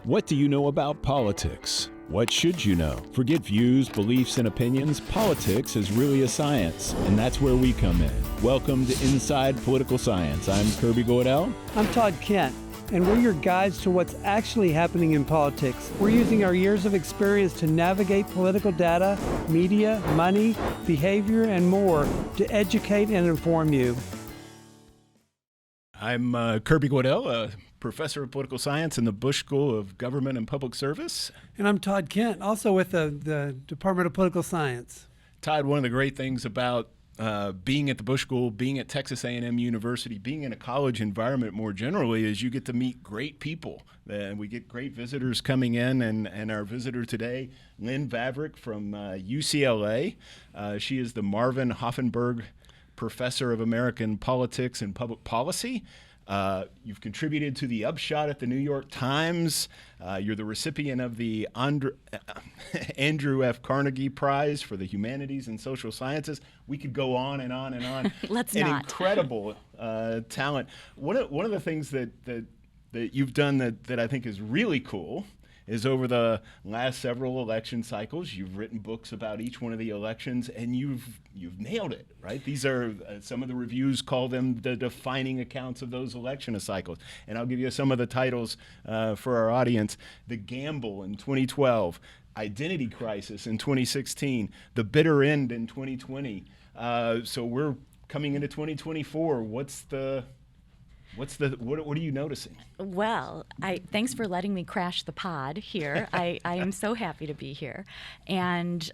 What do you know about politics? What should you know? Forget views, beliefs, and opinions. Politics is really a science, and that's where we come in. Welcome to Inside Political Science. I'm Kirby Goodell. I'm Todd Kent, and we're your guides to what's actually happening in politics. We're using our years of experience to navigate political data, media, money, behavior, and more to educate and inform you. I'm Kirby Goodell, a professor of political science in the Bush School of Government and Public Service. And I'm Todd Kent, also with the Department of Political Science. Todd, one of the great things about being at the Bush School, being at Texas A&M University, being in a college environment more generally is you get to meet great people. And we get great visitors coming in, and our visitor today, Lynn Vavreck from UCLA. She is the Marvin Hoffenberg Professor of American Politics and Public Policy. You've contributed to the Upshot at the New York Times. You're the recipient of the Andrew F. Carnegie Prize for the Humanities and Social Sciences. We could go on and on and on. Let's An not. incredible talent. One of the things that you've done that I think is really cool is over the last several election cycles, you've written books about each one of the elections, and you've nailed it, right? These are some of the reviews call them the defining accounts of those election cycles. And I'll give you some of the titles for our audience. The Gamble in 2012, Identity Crisis in 2016, The Bitter End in 2020. So we're coming into 2024. What are you noticing? Well, thanks for letting me crash the pod here. I am so happy to be here. And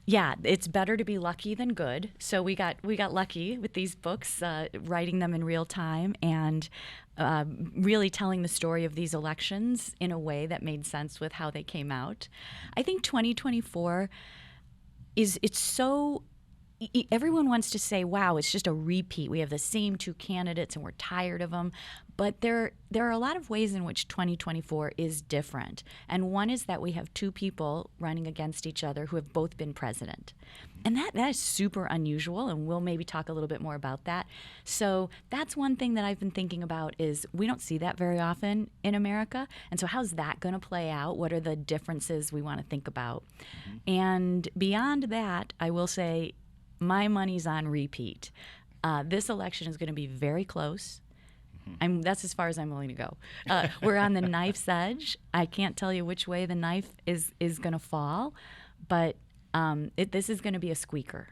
yeah, it's better to be lucky than good. So we got lucky with these books, writing them in real time and really telling the story of these elections in a way that made sense with how they came out. I think 2024 it's so. Everyone wants to say, wow, it's just a repeat. We have the same two candidates and we're tired of them. But there are a lot of ways in which 2024 is different. And one is that we have two people running against each other who have both been president. And that is super unusual, and we'll maybe talk a little bit more about that. So that's one thing that I've been thinking about is we don't see that very often in America. And so how's that going to play out? What are the differences we want to think about? Mm-hmm. And beyond that, I will say, my money's on repeat. This election is going to be very close. That's as far as I'm willing to go. We're on the knife's edge. I can't tell you which way the knife is going to fall, but this is going to be a squeaker.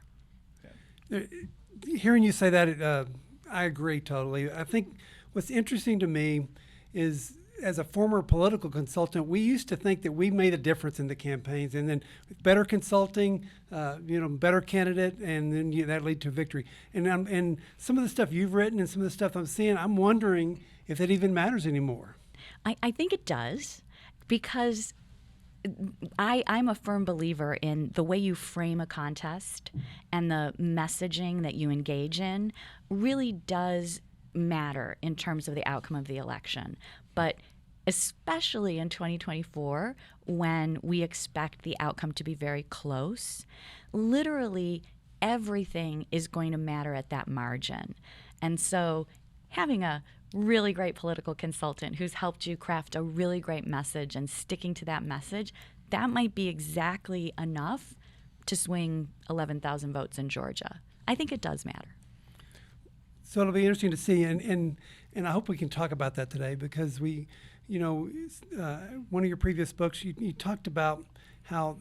Hearing you say that, I agree totally. I think what's interesting to me is, as a former political consultant, we used to think that we made a difference in the campaigns, and then better consulting, better candidate, and then that lead to victory. And some of the stuff you've written and some of the stuff I'm seeing, I'm wondering if it even matters anymore. I think it does, because I'm a firm believer in the way you frame a contest and the messaging that you engage in really does matter in terms of the outcome of the election. But especially in 2024, when we expect the outcome to be very close, literally everything is going to matter at that margin. And so having a really great political consultant who's helped you craft a really great message and sticking to that message, that might be exactly enough to swing 11,000 votes in Georgia. I think it does matter. So it'll be interesting to see, and I hope we can talk about that today, because one of your previous books, you talked about how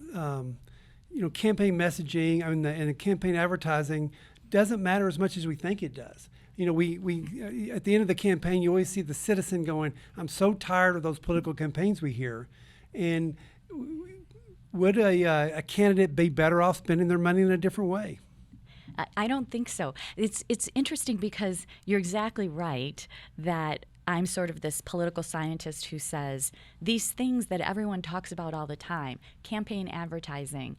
campaign messaging and the campaign advertising doesn't matter as much as we think it does. We at the end of the campaign, you always see the citizen going, "I'm so tired of those political campaigns we hear," and would a candidate be better off spending their money in a different way? I don't think so. It's interesting because you're exactly right that I'm sort of this political scientist who says these things that everyone talks about all the time, campaign advertising,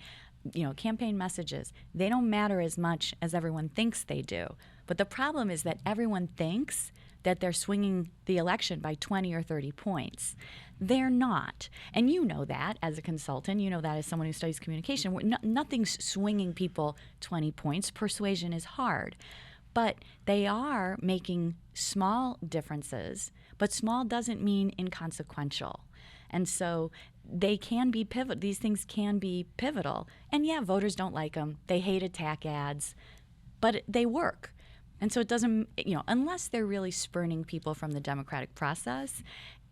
campaign messages, they don't matter as much as everyone thinks they do. But the problem is that everyone thinks that they're swinging the election by 20 or 30 points. They're not. And you know that as a consultant. You know that as someone who studies communication. Nothing's swinging people 20 points. Persuasion is hard. But they are making small differences but small doesn't mean inconsequential. And so they can be pivotal. These things can be pivotal. And yeah, voters don't like them. They hate attack ads, but they work. And so it doesn't, unless they're really spurning people from the democratic process,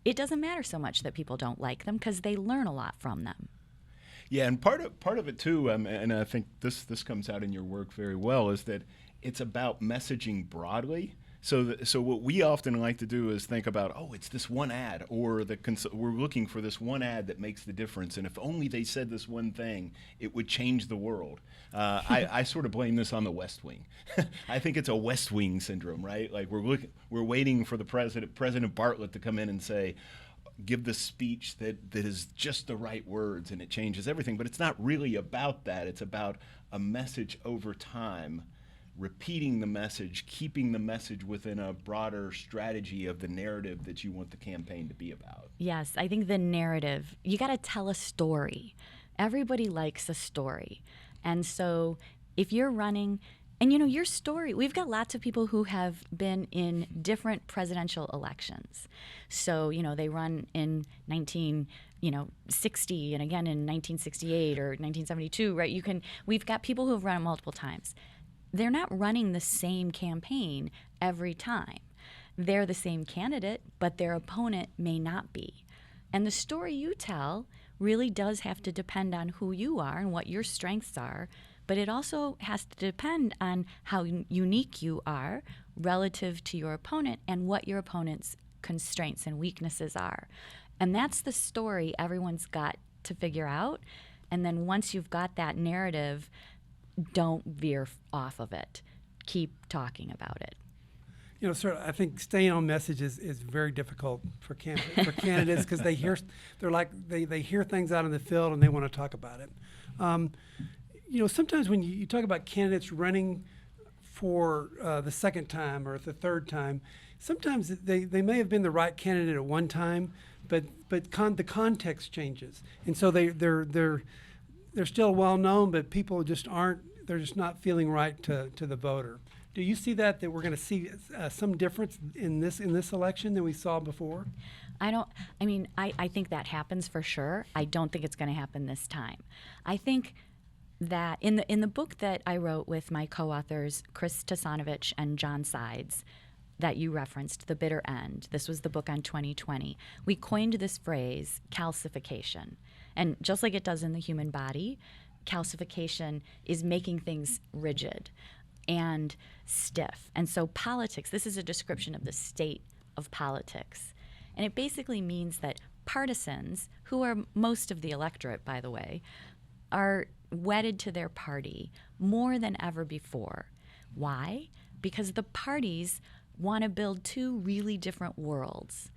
it doesn't matter so much that people don't like them because they learn a lot from them. Yeah, and part of it too, and I think this comes out in your work very well, is that it's about messaging broadly. So what we often like to do is think about, it's this one ad, or we're looking for this one ad that makes the difference, and if only they said this one thing, it would change the world. I sort of blame this on the West Wing. I think it's a West Wing syndrome, right? Like we're waiting for the President Bartlett to come in and say, give the speech that is just the right words and it changes everything. But it's not really about that. It's about a message over time, repeating the message, keeping the message within a broader strategy of the narrative that you want the campaign to be about. Yes, I think the narrative, you got to tell a story. Everybody likes a story. And so if you're running, and your story, we've got lots of people who have been in different presidential elections. So, they run in 1960 and again in 1968 or 1972, right? We've got people who have run it multiple times. They're not running the same campaign every time. They're the same candidate, but their opponent may not be. And the story you tell really does have to depend on who you are and what your strengths are, but it also has to depend on how unique you are relative to your opponent and what your opponent's constraints and weaknesses are. And that's the story everyone's got to figure out. And then once you've got that narrative, don't veer off of it. Keep talking about it. Sir, I think staying on message is very difficult for candidates because they hear things out in the field and they want to talk about it. Sometimes when you talk about candidates running for the second time or the third time, sometimes they may have been the right candidate at one time, but the context changes, and so they're still well known, but people just aren't. They're just not feeling right to the voter. Do you see that we're going to see some difference in this election than we saw before? I think that happens for sure. I don't think it's going to happen this time. I think that in the book that I wrote with my co-authors, Chris Tasanovich and John Sides, that you referenced, The Bitter End, this was the book on 2020, we coined this phrase, calcification. And just like it does in the human body, calcification is making things rigid and stiff. And so politics, this is a description of the state of politics. And it basically means that partisans, who are most of the electorate, by the way, are wedded to their party more than ever before. Why? Because the parties want to build two really different worlds.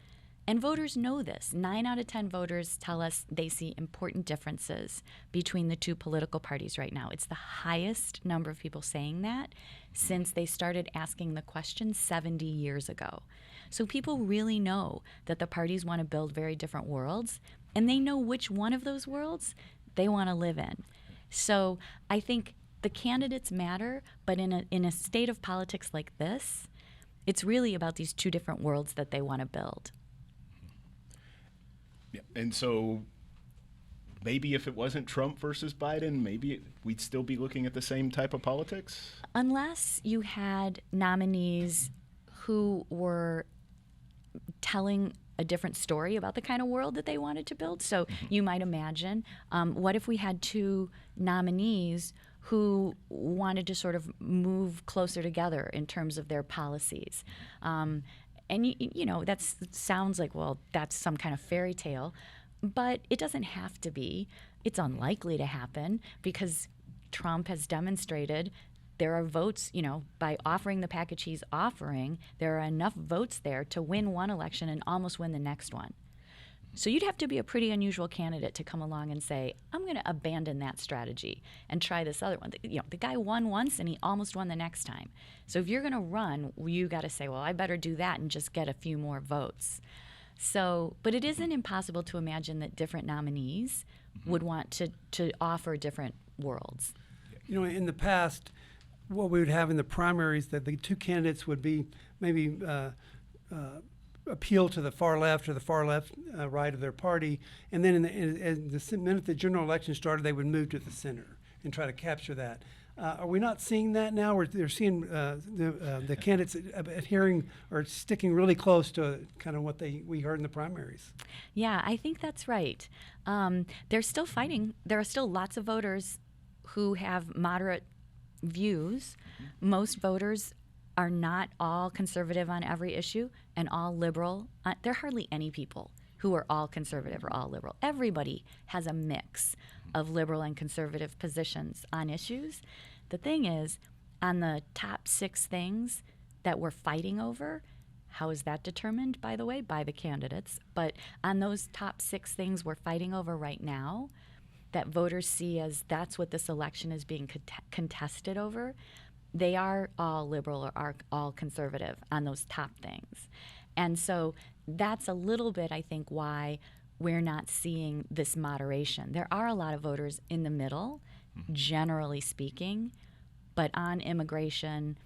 And voters know this. 9 out of 10 voters tell us they see important differences between the two political parties right now. It's the highest number of people saying that since they started asking the question 70 years ago. So people really know that the parties want to build very different worlds, and they know which one of those worlds they want to live in. So I think the candidates matter, but in a state of politics like this, it's really about these two different worlds that they want to build. Yeah. And so maybe if it wasn't Trump versus Biden, maybe we'd still be looking at the same type of politics? Unless you had nominees who were telling a different story about the kind of world that they wanted to build. So you might imagine, what if we had two nominees who wanted to sort of move closer together in terms of their policies? And that sounds like, well, that's some kind of fairy tale, but it doesn't have to be. It's unlikely to happen because Trump has demonstrated there are votes, by offering the package he's offering, there are enough votes there to win one election and almost win the next one. So you'd have to be a pretty unusual candidate to come along and say, I'm going to abandon that strategy and try this other one. The guy won once and he almost won the next time. So if you're going to run, you got to say, well, I better do that and just get a few more votes. So, but it isn't impossible to imagine that different nominees would want to offer different worlds. In the past, what we would have in the primaries, that the two candidates would be maybe appeal to the far left or the far left right of their party, and then the minute the general election started, they would move to the center and try to capture that. Are we not seeing that now? They're seeing the candidates adhering or sticking really close to kind of what we heard in the primaries. Yeah, I think that's right. They're still fighting. There are still lots of voters who have moderate views. Most voters are not all conservative on every issue and all liberal. There are hardly any people who are all conservative or all liberal. Everybody has a mix of liberal and conservative positions on issues. The thing is, on the top 6 things that we're fighting over, how is that determined, by the way? By the candidates. But on those top 6 things we're fighting over right now, that voters see as that's what this election is being contested over, they are all liberal or are all conservative on those top things. And so that's a little bit, I think, why we're not seeing this moderation. There are a lot of voters in the middle, generally speaking, but on immigration,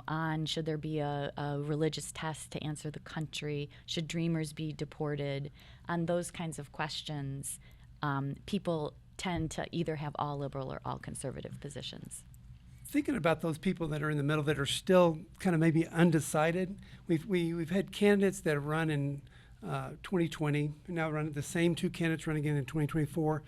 on should there be a religious test to answer the country, should dreamers be deported, on those kinds of questions, people tend to either have all liberal or all conservative positions. Thinking about those people that are in the middle that are still kind of maybe undecided, we've had candidates that have run in 2020, and now run the same 2 candidates run again in 2024.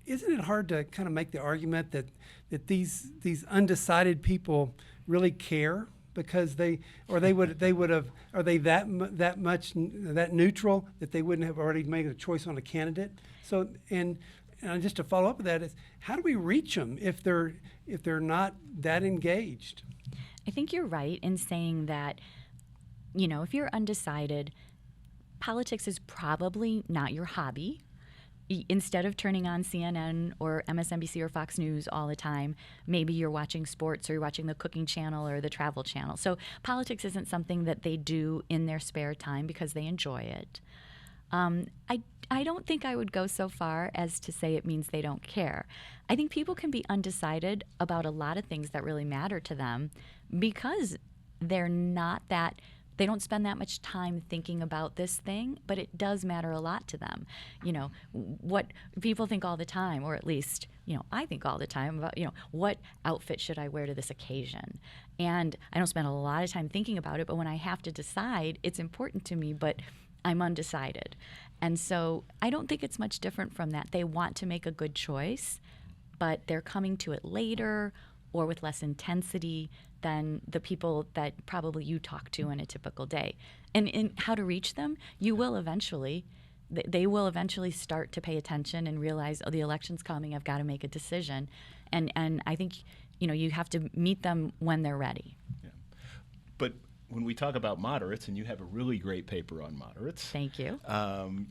Isn't it hard to kind of make the argument that these undecided people really care because they would have, are they that neutral that they wouldn't have already made a choice on a candidate? So and just to follow up with that is, how do we reach them if they're not that engaged? I think you're right in saying that, if you're undecided, politics is probably not your hobby. Instead of turning on CNN or MSNBC or Fox News all the time, maybe you're watching sports or you're watching the cooking channel or the travel channel. So politics isn't something that they do in their spare time because they enjoy it. I don't think I would go so far as to say it means they don't care. I think people can be undecided about a lot of things that really matter to them because they don't spend that much time thinking about this thing, but it does matter a lot to them. What people think all the time, or at least, I think all the time about, what outfit should I wear to this occasion? And I don't spend a lot of time thinking about it, but when I have to decide, it's important to me, but I'm undecided. And so I don't think it's much different from that. They want to make a good choice, but they're coming to it later or with less intensity than the people that probably you talk to in a typical day. And in how to reach them, they will eventually start to pay attention and realize, the election's coming, I've got to make a decision. And I think, you have to meet them when they're ready. Yeah. But when we talk about moderates, and you have a really great paper on moderates. Thank you.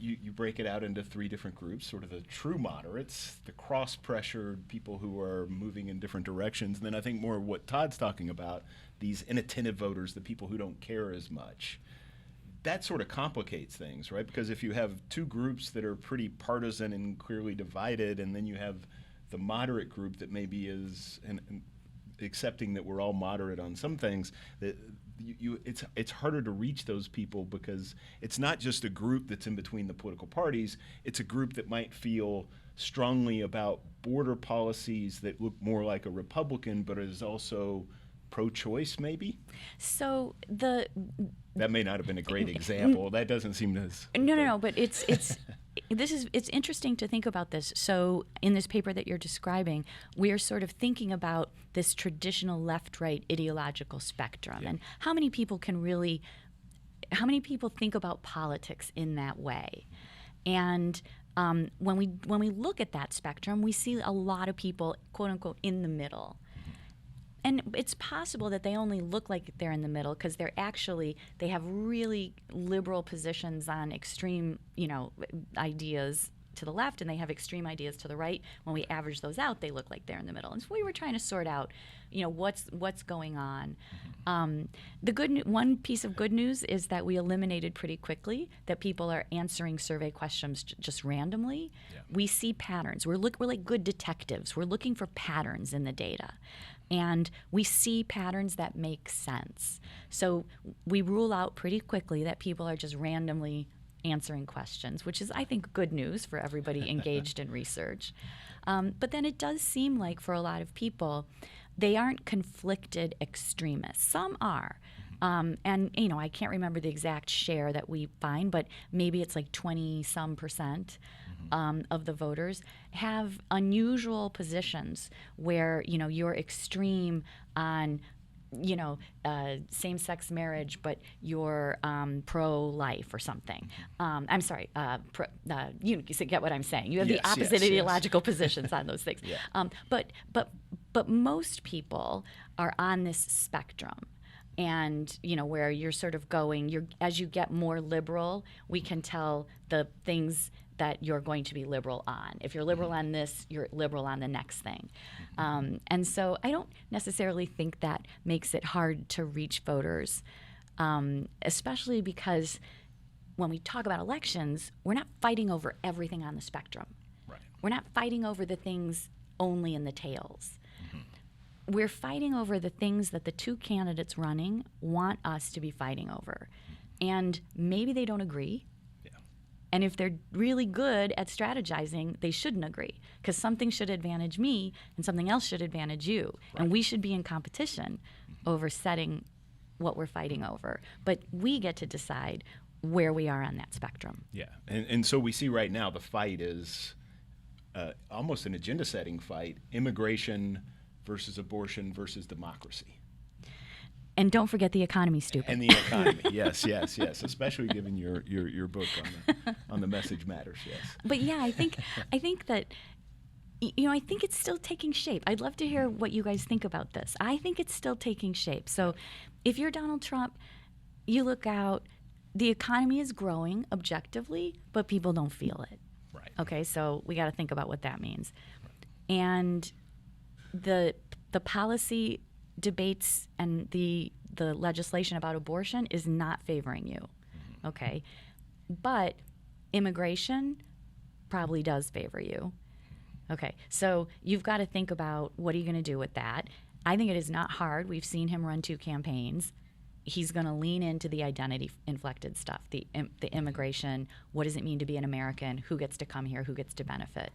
You break it out into 3 different groups, sort of the true moderates, the cross-pressured people who are moving in different directions, and then I think more what Todd's talking about, these inattentive voters, the people who don't care as much. That sort of complicates things, right? Because if you have 2 groups that are pretty partisan and clearly divided, and then you have the moderate group that maybe is accepting that we're all moderate on some things, that it's harder to reach those people because it's not just a group that's in between the political parties. It's a group that might feel strongly about border policies that look more like a Republican, but is also pro-choice, maybe. So that may not have been a great example. That doesn't seem as no. But it's it's interesting to think about this. So in this paper that you're describing, we are sort of thinking about this traditional left-right ideological spectrum, and how many people think about politics in that way, and when we look at that spectrum, we see a lot of people, quote unquote, in the middle. And it's possible that they only look like they're in the middle because they have really liberal positions on extreme, ideas to the left, and they have extreme ideas to the right. When we average those out, they look like they're in the middle. And so we were trying to sort out, what's going on. One piece of good news is that we eliminated pretty quickly that people are answering survey questions just randomly. Yeah. We see patterns. We're like good detectives. We're looking for patterns in the data. And we see patterns that make sense. So we rule out pretty quickly that people are just randomly answering questions, which is, I think, good news for everybody engaged in research. But then it does seem like for a lot of people, they aren't conflicted extremists. Some are. And, I can't remember the exact share that we find, but maybe it's like 20-some% of the voters have unusual positions where, you're extreme on, same-sex marriage, but you're pro-life or something. I'm sorry, you get what I'm saying. You have the opposite ideological positions on those things. Yeah. But most people are on this spectrum. And, where you're sort of going, as you get more liberal, we can tell the things that you're going to be liberal on. If you're liberal on this, you're liberal on the next thing. And so I don't necessarily think that makes it hard to reach voters, especially because when we talk about elections, we're not fighting over everything on the spectrum. Right. We're not fighting over the things only in the tails. We're fighting over the things that the two candidates running want us to be fighting over. And maybe they don't agree. Yeah. And if they're really good at strategizing, they shouldn't agree, because something should advantage me and something else should advantage you. Right. And we should be in competition over setting what we're fighting over. But we get to decide where we are on that spectrum. Yeah. And so we see right now the fight is almost an agenda-setting fight: immigration versus abortion versus democracy. And don't forget the economy, stupid. And the economy, yes, especially given your book on the message matters, yes. But yeah, I think that, I think it's still taking shape. I'd love to hear what you guys think about this. I think it's still taking shape. So if you're Donald Trump, you look out, the economy is growing objectively, but people don't feel it. Right. Okay, so we got to think about what that means. And the policy debates and the legislation about abortion is not favoring you, okay? But immigration probably does favor you. Okay, so you've got to think about, what are you going to do with that? I think it is not hard. We've seen him run 2 campaigns. He's going to lean into the identity-inflected stuff, the immigration, what does it mean to be an American, who gets to come here, who gets to benefit.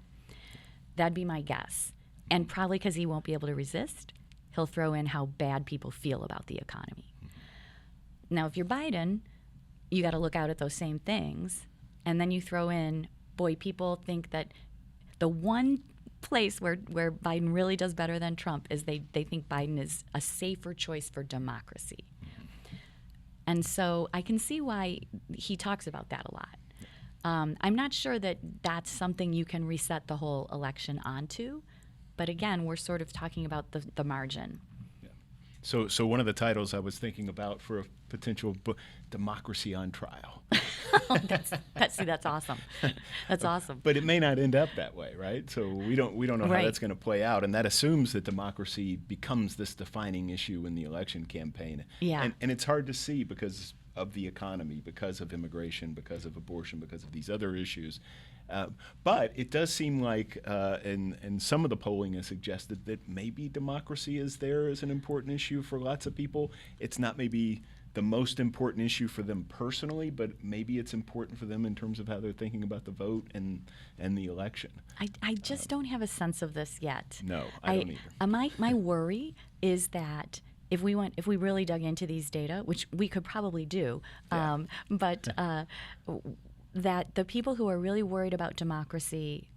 That'd be my guess. And probably because he won't be able to resist, he'll throw in how bad people feel about the economy. Now, if you're Biden, you got to look out at those same things. And then you throw in, boy, people think that the one place where Biden really does better than Trump is they think Biden is a safer choice for democracy. And so I can see why he talks about that a lot. I'm not sure that that's something you can reset the whole election onto. But again, we're sort of talking about the margin. Yeah. So one of the titles I was thinking about for a potential book, Democracy on Trial. That's awesome. That's awesome. But it may not end up that way, right? So we don't know how that's going to play out, and that assumes that democracy becomes this defining issue in the election campaign. Yeah. And it's hard to see because of the economy, because of immigration, because of abortion, because of these other issues. But it does seem like, and some of the polling has suggested that maybe democracy is there as an important issue for lots of people. It's not maybe the most important issue for them personally, but maybe it's important for them in terms of how they're thinking about the vote and the election. I just don't have a sense of this yet. No, I don't either. My worry is that if we really dug into these data, which we could probably do, but that the people who are really worried about democracy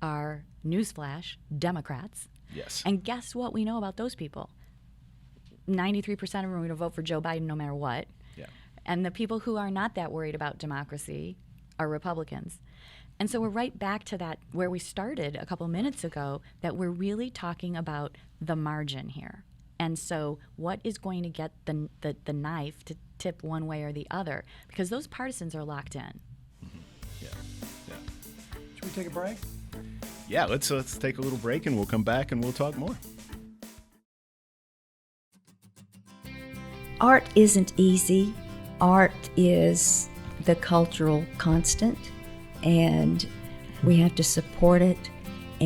are, newsflash, Democrats. Yes. And guess what we know about those people? 93% of them are going to vote for Joe Biden no matter what. Yeah. And the people who are not that worried about democracy are Republicans. And so we're right back to that where we started a couple minutes ago, that we're really talking about the margin here. And so what is going to get the knife to tip one way or the other? Because those partisans are locked in. Mm-hmm. Yeah. Should we take a break? Yeah, let's take a little break, and we'll come back and we'll talk more. Art isn't easy. Art is the cultural constant, and we have to support it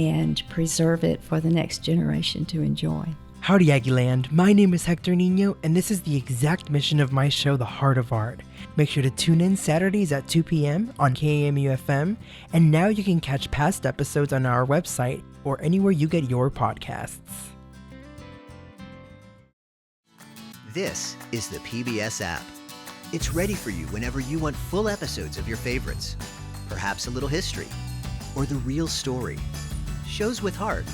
and preserve it for the next generation to enjoy. Howdy, Aggieland. My name is Hector Nino, and this is the exact mission of my show, The Heart of Art. Make sure to tune in Saturdays at 2 p.m. on KAMU-FM, and now you can catch past episodes on our website or anywhere you get your podcasts. This is the PBS app. It's ready for you whenever you want full episodes of your favorites, perhaps a little history, or the real story, shows with heart,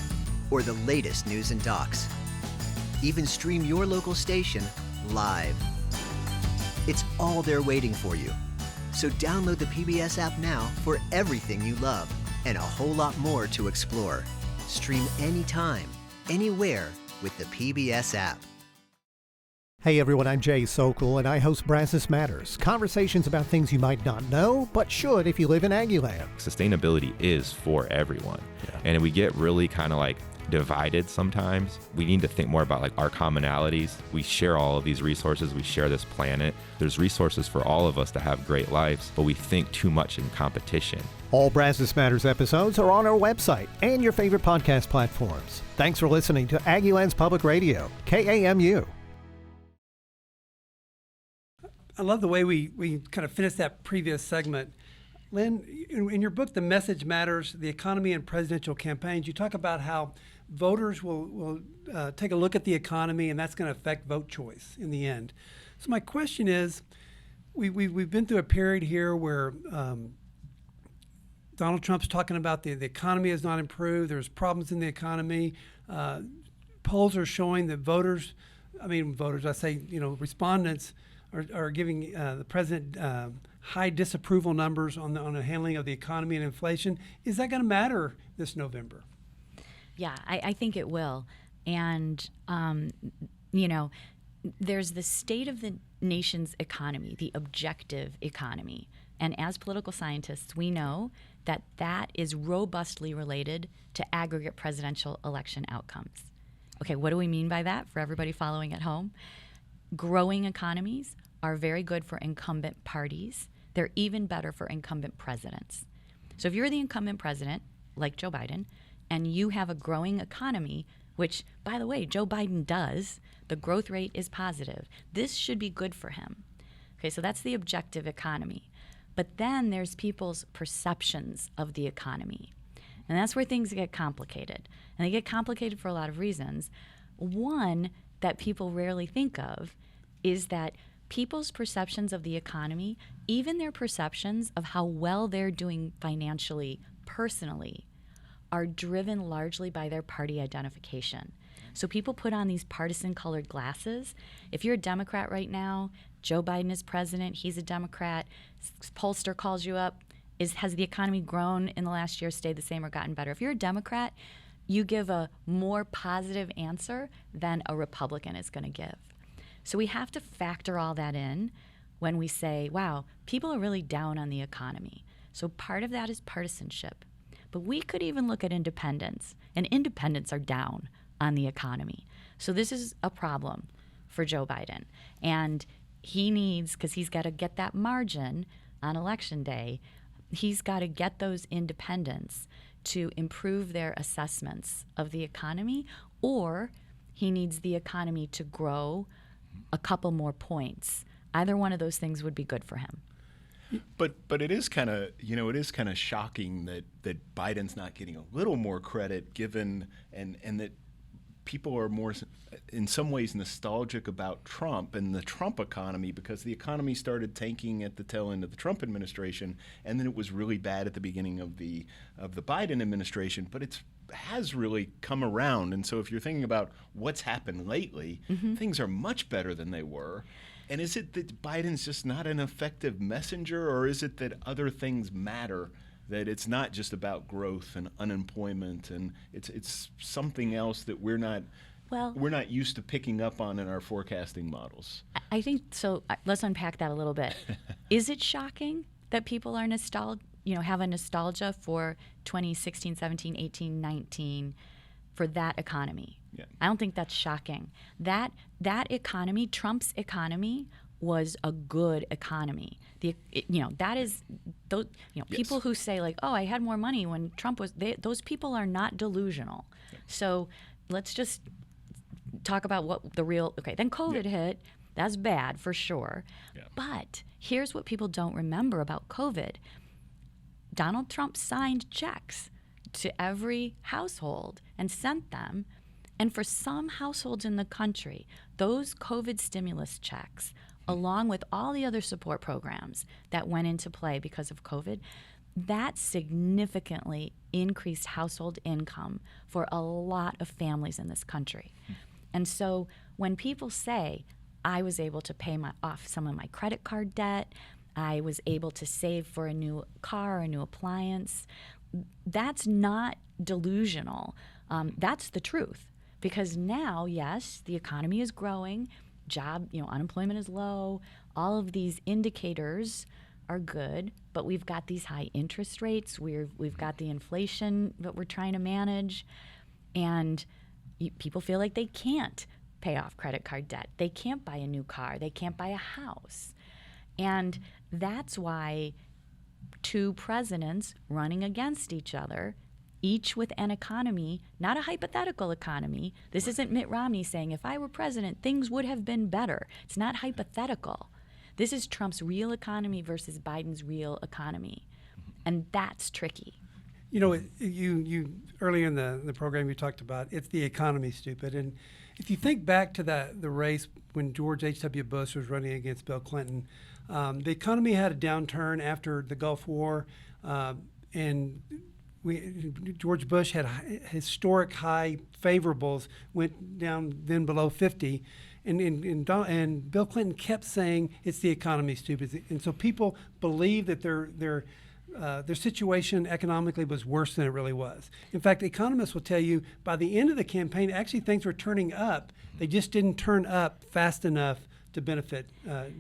or the latest news and docs. Even stream your local station live. It's all there waiting for you. So download the PBS app now for everything you love and a whole lot more to explore. Stream anytime, anywhere with the PBS app. Hey everyone, I'm Jay Sokol, and I host Brazos Matters, conversations about things you might not know, but should if you live in Aggieland. Sustainability is for everyone. And we get really kind of like divided sometimes. We need to think more about like our commonalities. We share all of these resources. We share this planet. There's resources for all of us to have great lives, but we think too much in competition. All Brazos Matters episodes are on our website and your favorite podcast platforms. Thanks for listening to Aggieland's Public Radio, KAMU. I love the way we kind of finished that previous segment. Lynn, in your book, The Message Matters, The Economy and Presidential Campaigns, you talk about how voters will take a look at the economy, and that's going to affect vote choice in the end. So my question is, we've been through a period here where Donald Trump's talking about the economy has not improved. There's problems in the economy. Polls are showing that respondents are giving the president high disapproval numbers on the handling of the economy and inflation. Is that going to matter this November? Yeah, I think it will. And, there's the state of the nation's economy, the objective economy. And as political scientists, we know that that is robustly related to aggregate presidential election outcomes. Okay, what do we mean by that for everybody following at home? Growing economies are very good for incumbent parties. They're even better for incumbent presidents. So if you're the incumbent president, like Joe Biden, and you have a growing economy, which, by the way, Joe Biden does, the growth rate is positive. This should be good for him. Okay, so that's the objective economy. But then there's people's perceptions of the economy. And that's where things get complicated. And they get complicated for a lot of reasons. One that people rarely think of is that people's perceptions of the economy, even their perceptions of how well they're doing financially, personally, are driven largely by their party identification. So people put on these partisan-colored glasses. If you're a Democrat right now, Joe Biden is president, he's a Democrat, pollster calls you up, has the economy grown in the last year, stayed the same, or gotten better? If you're a Democrat, you give a more positive answer than a Republican is going to give. So we have to factor all that in when we say, wow, people are really down on the economy. So part of that is partisanship. But we could even look at independents, and independents are down on the economy. So this is a problem for Joe Biden. And he needs, because he's got to get that margin on Election Day, he's got to get those independents to improve their assessments of the economy, or he needs the economy to grow a couple more points. Either one of those things would be good for him. But it is kind of shocking that Biden's not getting a little more credit given and that people are more in some ways nostalgic about Trump and the Trump economy, because the economy started tanking at the tail end of the Trump administration, and then it was really bad at the beginning of the Biden administration, but it has really come around. And so if you're thinking about what's happened lately, things are much better than they were. And is it that Biden's just not an effective messenger, or is it that other things matter, that it's not just about growth and unemployment, and it's something else that we're not used to picking up on in our forecasting models? I think so. Let's unpack that a little bit. Is it shocking that people are have a nostalgia for 2016, 17, 18, 19 for that economy? Yeah. I don't think that's shocking. That economy, Trump's economy, was a good economy. That is those people who say like, oh, I had more money when Trump was. Those people are not delusional. So let's just talk about what the real. Okay, then COVID hit. That's bad for sure. Yeah. But here's what people don't remember about COVID. Donald Trump signed checks to every household and sent them. And for some households in the country, those COVID stimulus checks, along with all the other support programs that went into play because of COVID, that significantly increased household income for a lot of families in this country. And so when people say, I was able to pay off some of my credit card debt, I was able to save for a new car, a new appliance, that's not delusional. That's the truth. Because now, yes, the economy is growing, unemployment is low, all of these indicators are good, but we've got these high interest rates, we've got the inflation that we're trying to manage, and people feel like they can't pay off credit card debt. They can't buy a new car. They can't buy a house. And that's why two presidents running against each other, each with an economy, not a hypothetical economy. This isn't Mitt Romney saying, if I were president, things would have been better. It's not hypothetical. This is Trump's real economy versus Biden's real economy. And that's tricky. You earlier in the program, you talked about it's the economy, stupid. And if you think back to the race when George H.W. Bush was running against Bill Clinton, the economy had a downturn after the Gulf War, and George Bush had historic high favorables, went down then below 50, and Bill Clinton kept saying it's the economy, stupid, and so people believe that their situation economically was worse than it really was. In fact, economists will tell you by the end of the campaign, actually things were turning up. They just didn't turn up fast enough to benefit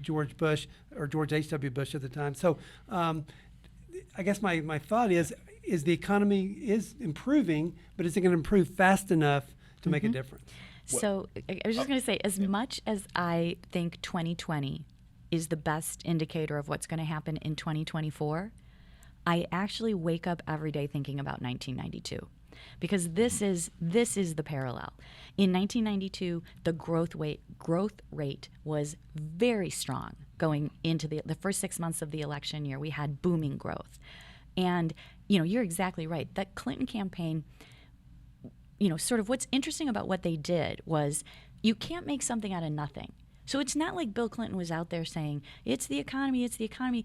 George Bush or George H.W. Bush at the time. So I guess my thought is the economy is improving, but is it going to improve fast enough to make a difference? So I was just going to say, as much as I think 2020 is the best indicator of what's going to happen in 2024, I actually wake up every day thinking about 1992. Because this is the parallel. In 1992, the growth rate was very strong going into the first 6 months of the election year. We had booming growth. And, you're exactly right. That Clinton campaign, sort of what's interesting about what they did was you can't make something out of nothing. So it's not like Bill Clinton was out there saying, it's the economy, it's the economy.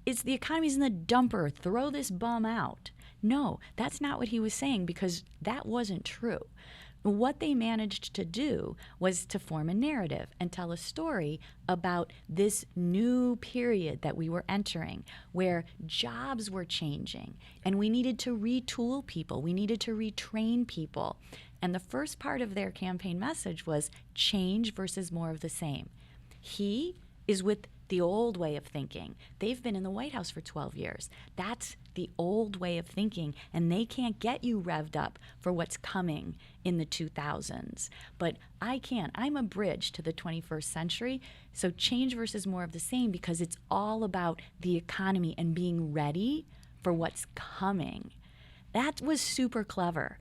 It's the economy's in the dumper, throw this bum out. No, that's not what he was saying, because that wasn't true. What they managed to do was to form a narrative and tell a story about this new period that we were entering, where jobs were changing and we needed to retool people, we needed to retrain people. And the first part of their campaign message was change versus more of the same. He is with the old way of thinking. They've been in the White House for 12 years. That's the old way of thinking, and they can't get you revved up for what's coming in the 2000s. But I can. I'm a bridge to the 21st century. So change versus more of the same, because it's all about the economy and being ready for what's coming. That was super clever.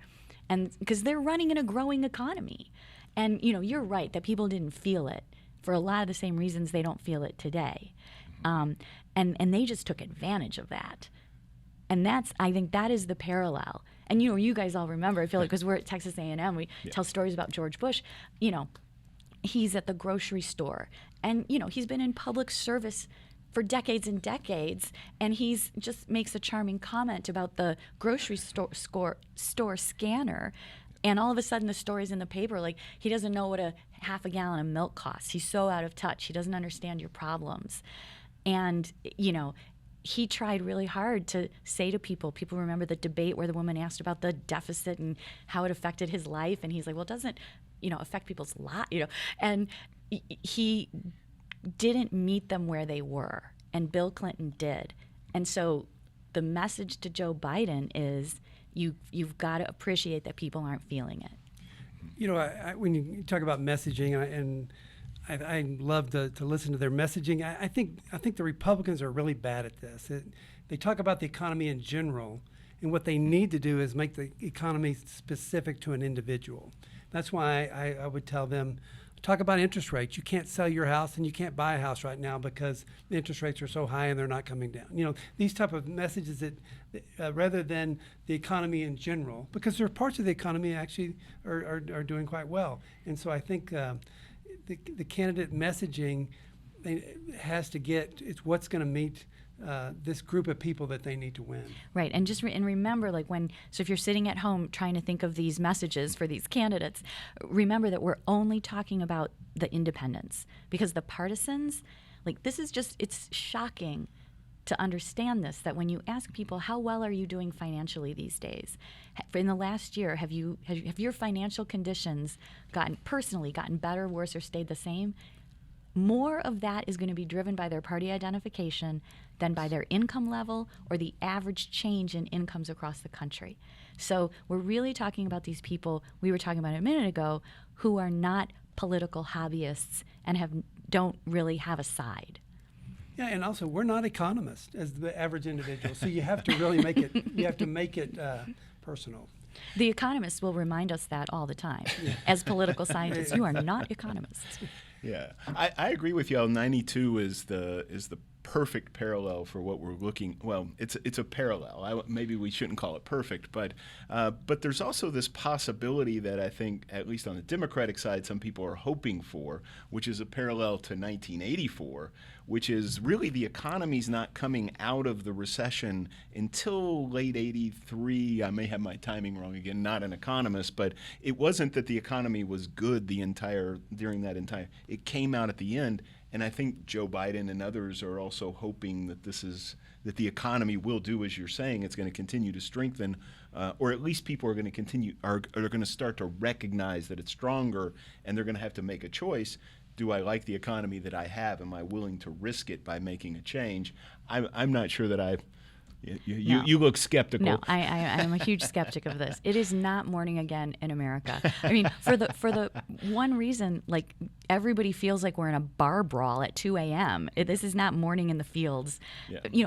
And because they're running in a growing economy. And, you're right that people didn't feel it for a lot of the same reasons they don't feel it today. And they just took advantage of that. And I think that is the parallel. And, you guys all remember, I feel like, because we're at Texas A&M, we tell stories about George Bush. He's at the grocery store, and, he's been in public service for decades and decades, and he's just makes a charming comment about the grocery store scanner. And all of a sudden, the story's in the paper, like, he doesn't know what a half a gallon of milk costs. He's so out of touch. He doesn't understand your problems. And, he tried really hard to say to people remember the debate where the woman asked about the deficit and how it affected his life. And he's like, well, it doesn't, affect people's lives, And he didn't meet them where they were. And Bill Clinton did. And so the message to Joe Biden is, you've got to appreciate that people aren't feeling it. When you talk about messaging, and I love to listen to their messaging. I think the Republicans are really bad at this. They talk about the economy in general, and what they need to do is make the economy specific to an individual. That's why I would tell them, talk about interest rates. You can't sell your house and you can't buy a house right now because the interest rates are so high and they're not coming down. You know, these type of messages that rather than the economy in general, because there are parts of the economy actually are doing quite well. And so I think the candidate messaging has to it's what's going to meet this group of people that they need to win. Right, and just and remember, so if you're sitting at home trying to think of these messages for these candidates, remember that we're only talking about the independents, because the partisans, this is it's shocking to understand this, that when you ask people, how well are you doing financially these days? In the last year, have your financial conditions gotten better, worse, or stayed the same? More of that is going to be driven by their party identification than by their income level or the average change in incomes across the country. So we're really talking about these people we were talking about a minute ago who are not political hobbyists and don't really have a side. Yeah, and also we're not economists as the average individual, so you have to really make it personal. The economists will remind us that all the time. As political scientists, you are not economists. Yeah, I agree with you. 92 is the perfect parallel for what we're looking. Well, it's a parallel. Maybe we shouldn't call it perfect, but there's also this possibility that I think, at least on the Democratic side, some people are hoping for, which is a parallel to 1984, which is really the economy's not coming out of the recession until late 83. I may have my timing wrong again, not an economist, but it wasn't that the economy was good during that entire, it came out at the end. And I think Joe Biden and others are also hoping that that the economy will do as you're saying. It's going to continue to strengthen, or at least people are going to start to recognize that it's stronger, and they're going to have to make a choice. Do I like the economy that I have? Am I willing to risk it by making a change? I'm not sure that You look skeptical. No, I am a huge skeptic of this. It is not morning again in America. I mean, for the one reason, everybody feels like we're in a bar brawl at 2 a.m. This is not morning in the fields,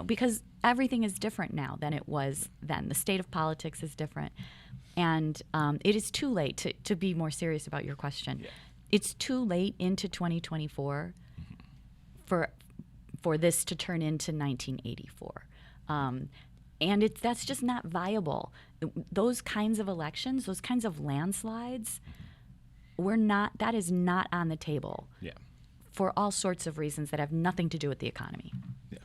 because everything is different now than it was then. The state of politics is different, and it is too late to be more serious about your question. Yeah. It's too late into 2024 for this to turn into 1984. And that's just not viable. Those kinds of elections, those kinds of landslides, that is not on the table. Yeah. For all sorts of reasons that have nothing to do with the economy. Yeah.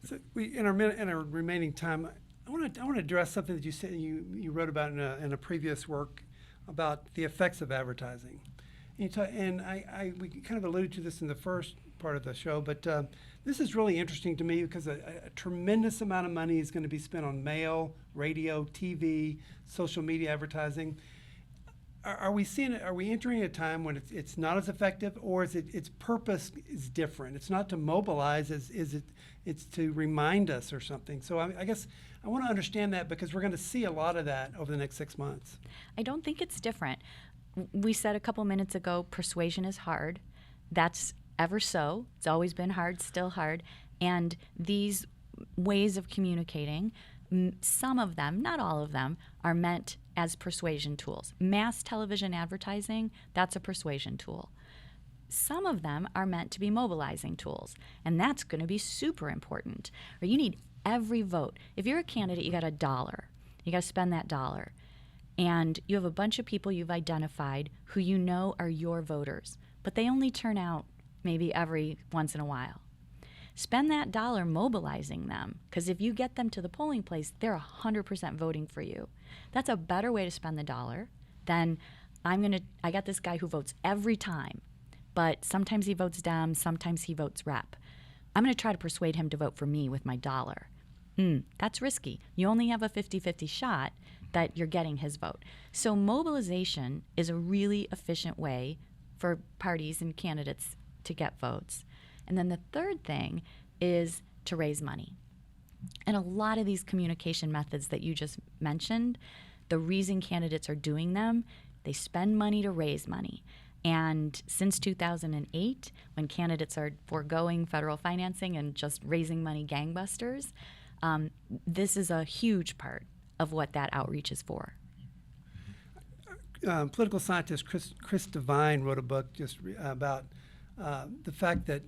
So in our remaining time, I want to address something that you said you wrote about in a previous work about the effects of advertising. And we kind of alluded to this in the first part of the show, but this is really interesting to me because a tremendous amount of money is going to be spent on mail, radio, TV, social media advertising. Are we entering a time when it's not as effective, or is its purpose is different? It's not to mobilize, it's to remind us or something. So I guess I want to understand that, because we're going to see a lot of that over the next 6 months. I don't think it's different. We said a couple minutes ago, persuasion is hard. That's ever so. It's always been hard, still hard. And these ways of communicating, some of them, not all of them, are meant as persuasion tools. Mass television advertising, that's a persuasion tool. Some of them are meant to be mobilizing tools, and that's going to be super important. Or you need every vote. If you're a candidate, you got $1. You got to spend that $1. And you have a bunch of people you've identified who you know are your voters, but they only turn out maybe every once in a while. Spend that $1 mobilizing them, because if you get them to the polling place, they're 100% voting for you. That's a better way to spend the $1 than I got this guy who votes every time, but sometimes he votes Dem, sometimes he votes Rep. I'm going to try to persuade him to vote for me with my $1. That's risky. You only have a 50-50 shot that you're getting his vote. So mobilization is a really efficient way for parties and candidates to get votes. And then the third thing is to raise money. And a lot of these communication methods that you just mentioned, the reason candidates are doing them, they spend money to raise money. And since 2008, when candidates are foregoing federal financing and just raising money gangbusters, this is a huge part of what that outreach is for. Political scientist Chris Devine wrote a book about the fact that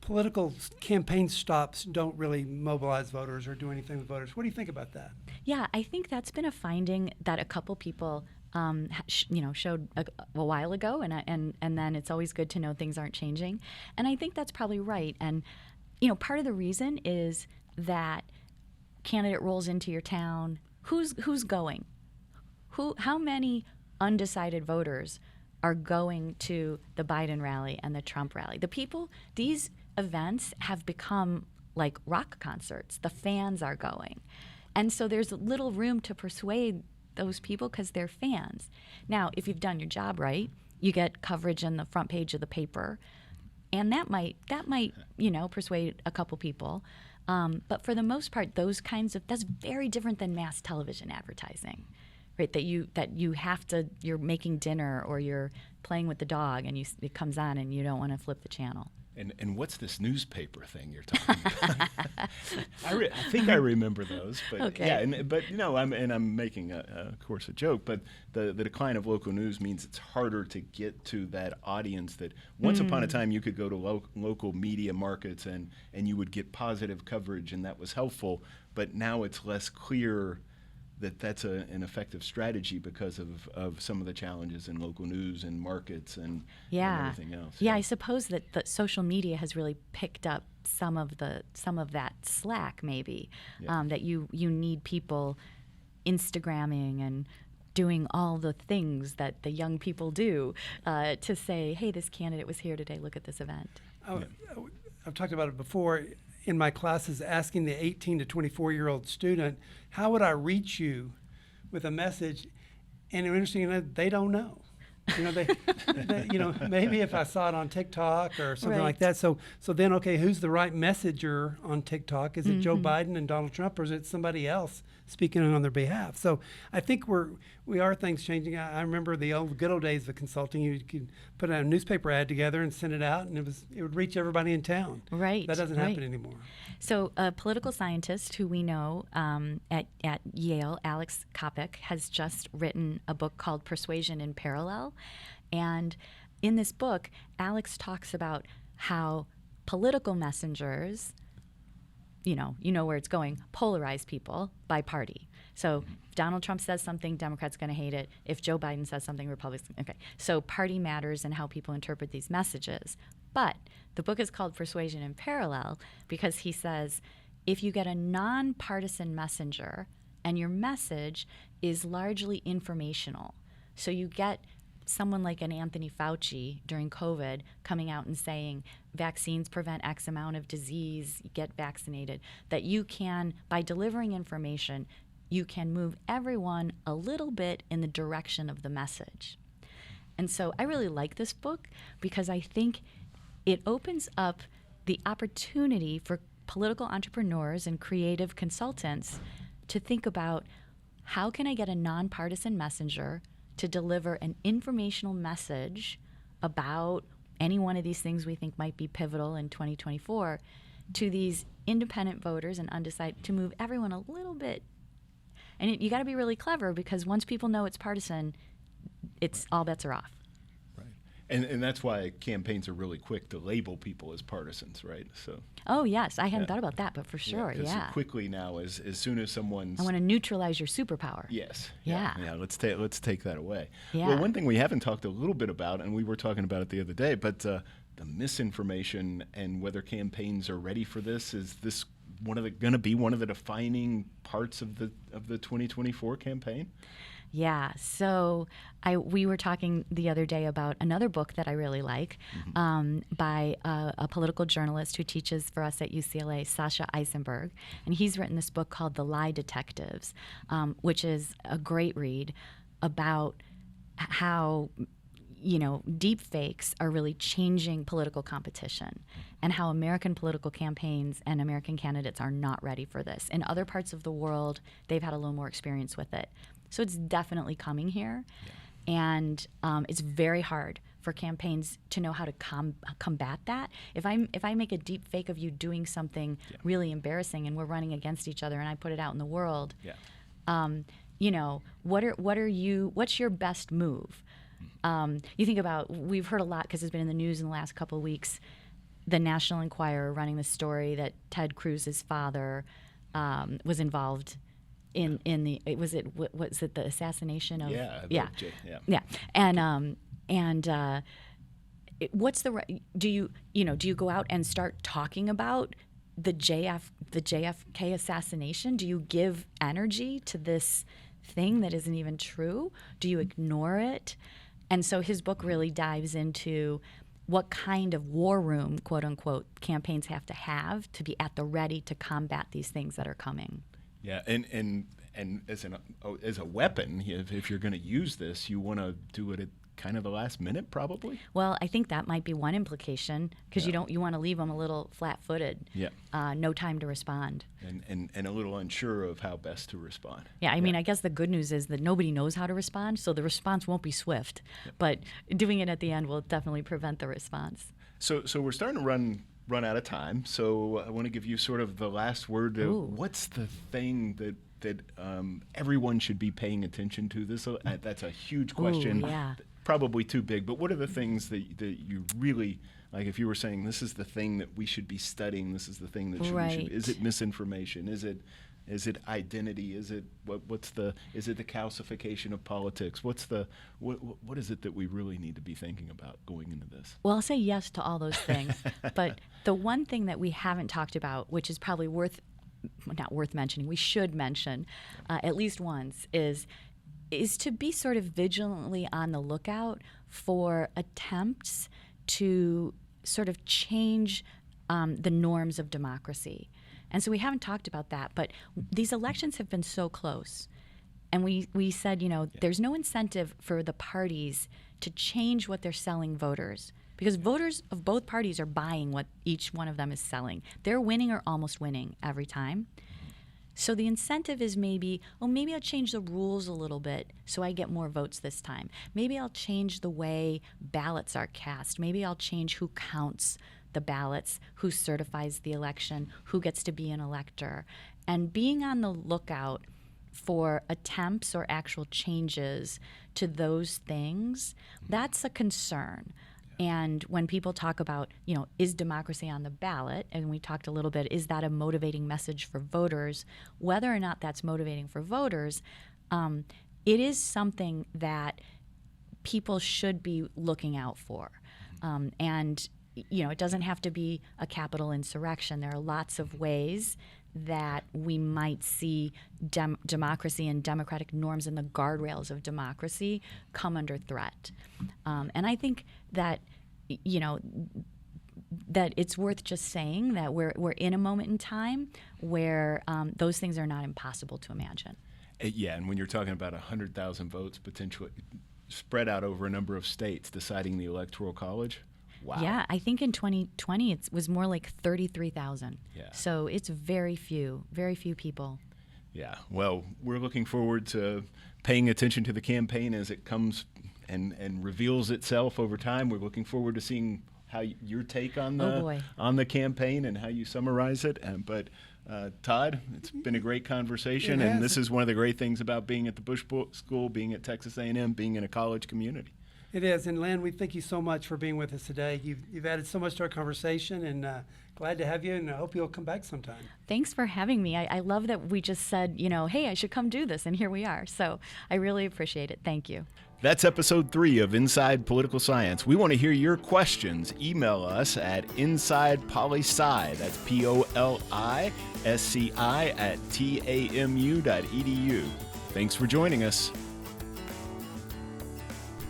political campaign stops don't really mobilize voters or do anything with voters. What do you think about that? Yeah, I think that's been a finding that a couple people showed a while ago, and then it's always good to know things aren't changing. And I think that's probably right. And part of the reason is that candidate rolls into your town. Who's going? How many undecided voters are going to the Biden rally and the Trump rally? These events have become like rock concerts. The fans are going. And so there's little room to persuade those people because they're fans. Now, if you've done your job right, you get coverage in the front page of the paper, and that might persuade a couple people. But for the most part, that's very different than mass television advertising. Right, that you're making dinner or you're playing with the dog and it comes on and you don't want to flip the channel. And what's this newspaper thing you're talking about? I think I remember those, but okay. Yeah, I'm making of course a joke, but the decline of local news means it's harder to get to that audience that once upon a time you could go to local media markets and you would get positive coverage and that was helpful, but now it's less clear that that's an effective strategy because of some of the challenges in local news and markets and everything else. Yeah, I suppose that the social media has really picked up some of that slack, maybe. That you need people Instagramming and doing all the things that the young people do to say, hey, this candidate was here today, look at this event. I've talked about it before in my classes, asking the 18 to 24-year-old student, how would I reach you with a message? And interesting enough, they don't know. Maybe if I saw it on TikTok or something like that. So then, okay, who's the right messenger on TikTok? Is it Joe Biden and Donald Trump, or is it somebody else speaking on their behalf? So I think we are things changing. I remember the good old days of consulting. You could put a newspaper ad together and send it out, and it would reach everybody in town. Right. That doesn't happen anymore. So a political scientist who we know at Yale, Alex Kopic, has just written a book called Persuasion in Parallel. And in this book, Alex talks about how political messengers, you know where it's going, polarize people by party. So if Donald Trump says something, Democrats going to hate it. If Joe Biden says something, Republicans, okay. So party matters and how people interpret these messages. But the book is called Persuasion in Parallel because he says if you get a nonpartisan messenger and your message is largely informational, so you get someone like an Anthony Fauci during COVID coming out and saying vaccines prevent X amount of disease, get vaccinated, that you can, by delivering information, you can move everyone a little bit in the direction of the message. And so I really like this book because I think it opens up the opportunity for political entrepreneurs and creative consultants to think about how can I get a nonpartisan messenger to deliver an informational message about any one of these things we think might be pivotal in 2024 to these independent voters and undecided, to move everyone a little bit. And you got to be really clever because once people know it's partisan, it's all bets are off. And that's why campaigns are really quick to label people as partisans, right? So. Oh yes, I hadn't thought about that, but for sure, yeah. Quickly now, as soon as someone's. I want to neutralize your superpower. Yes. Yeah. Let's take that away. Yeah. Well, one thing we haven't talked a little bit about, and we were talking about it the other day, but the misinformation and whether campaigns are ready for this. Is this going to be one of the defining parts of the 2024 campaign? Yeah, so we were talking the other day about another book that I really like by a political journalist who teaches for us at UCLA, Sasha Eisenberg. And he's written this book called The Lie Detectives, which is a great read about how deep fakes are really changing political competition and how American political campaigns and American candidates are not ready for this. In other parts of the world, they've had a little more experience with it. So it's definitely coming here. And it's very hard for campaigns to know how to combat that. If I make a deep fake of you doing something really embarrassing and we're running against each other and I put it out in the world, what's your best move? You think about, we've heard a lot because it's been in the news in the last couple of weeks, the National Enquirer running the story that Ted Cruz's father was involved in the was it the assassination of what's the do you go out and start talking about the JFK assassination? Do you give energy to this thing that isn't even true? Do you ignore it? And so his book really dives into what kind of war room, quote unquote, campaigns have to be at the ready to combat these things that are coming. Yeah, and as a weapon, if you're going to use this, you want to do it at kind of the last minute, probably. Well, I think that might be one implication because you want to leave them a little flat-footed. Yeah. No time to respond. And a little unsure of how best to respond. Yeah, I mean, I guess the good news is that nobody knows how to respond, so the response won't be swift. But doing it at the end will definitely prevent the response. So we're starting to run out of time. So I want to give you sort of the last word. What's the thing that everyone should be paying attention to? That's a huge question. Ooh, yeah. Probably too big, but what are the things that you really, like if you were saying this is the thing that we should be studying, this is the thing that is it misinformation? Is it identity? Is it is it the calcification of politics? What is it that we really need to be thinking about going into this? Well, I'll say yes to all those things, but the one thing that we haven't talked about, which is probably not worth mentioning, we should mention at least once, is to be sort of vigilantly on the lookout for attempts to sort of change the norms of democracy. And so we haven't talked about that, but these elections have been so close. And we said, there's no incentive for the parties to change what they're selling voters, because voters of both parties are buying what each one of them is selling. They're winning or almost winning every time. So the incentive is maybe I'll change the rules a little bit so I get more votes this time. Maybe I'll change the way ballots are cast. Maybe I'll change who counts the ballots, who certifies the election, who gets to be an elector. And being on the lookout for attempts or actual changes to those things, that's a concern. And when people talk about, is democracy on the ballot, and we talked a little bit, is that a motivating message for voters? Whether or not that's motivating for voters, it is something that people should be looking out for. And it doesn't have to be a capital insurrection. There are lots of ways that we might see democracy and democratic norms and the guardrails of democracy come under threat. And I think that, that it's worth just saying that we're in a moment in time where those things are not impossible to imagine. Yeah, and when you're talking about 100,000 votes potentially spread out over a number of states deciding the Electoral College, wow. Yeah, I think in 2020 it was more like 33,000. Yeah. So it's very few people. Yeah, well, we're looking forward to paying attention to the campaign as it comes and reveals itself over time. We're looking forward to seeing how your take on the campaign and how you summarize it. But Todd, it's been a great conversation, and this is one of the great things about being at the Bush School, being at Texas A&M, being in a college community. It is, and Lynn, we thank you so much for being with us today. You've added so much to our conversation, and glad to have you, and I hope you'll come back sometime. Thanks for having me. I love that we just said, hey, I should come do this, and here we are. So I really appreciate it. Thank you. That's episode 3 of Inside Political Science. We want to hear your questions. Email us at insidepolisci, that's POLISCI @tamu.edu. Thanks for joining us.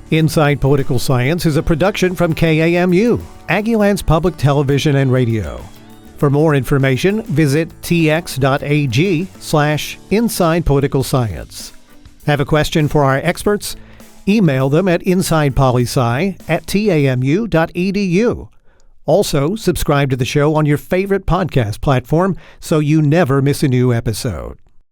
Inside Political Science is a production from KAMU, Aggieland's Public Television and Radio. For more information, visit tx.ag/Inside Political Science. Have a question for our experts? Email them at insidepolisci@tamu.edu. Also, subscribe to the show on your favorite podcast platform so you never miss a new episode.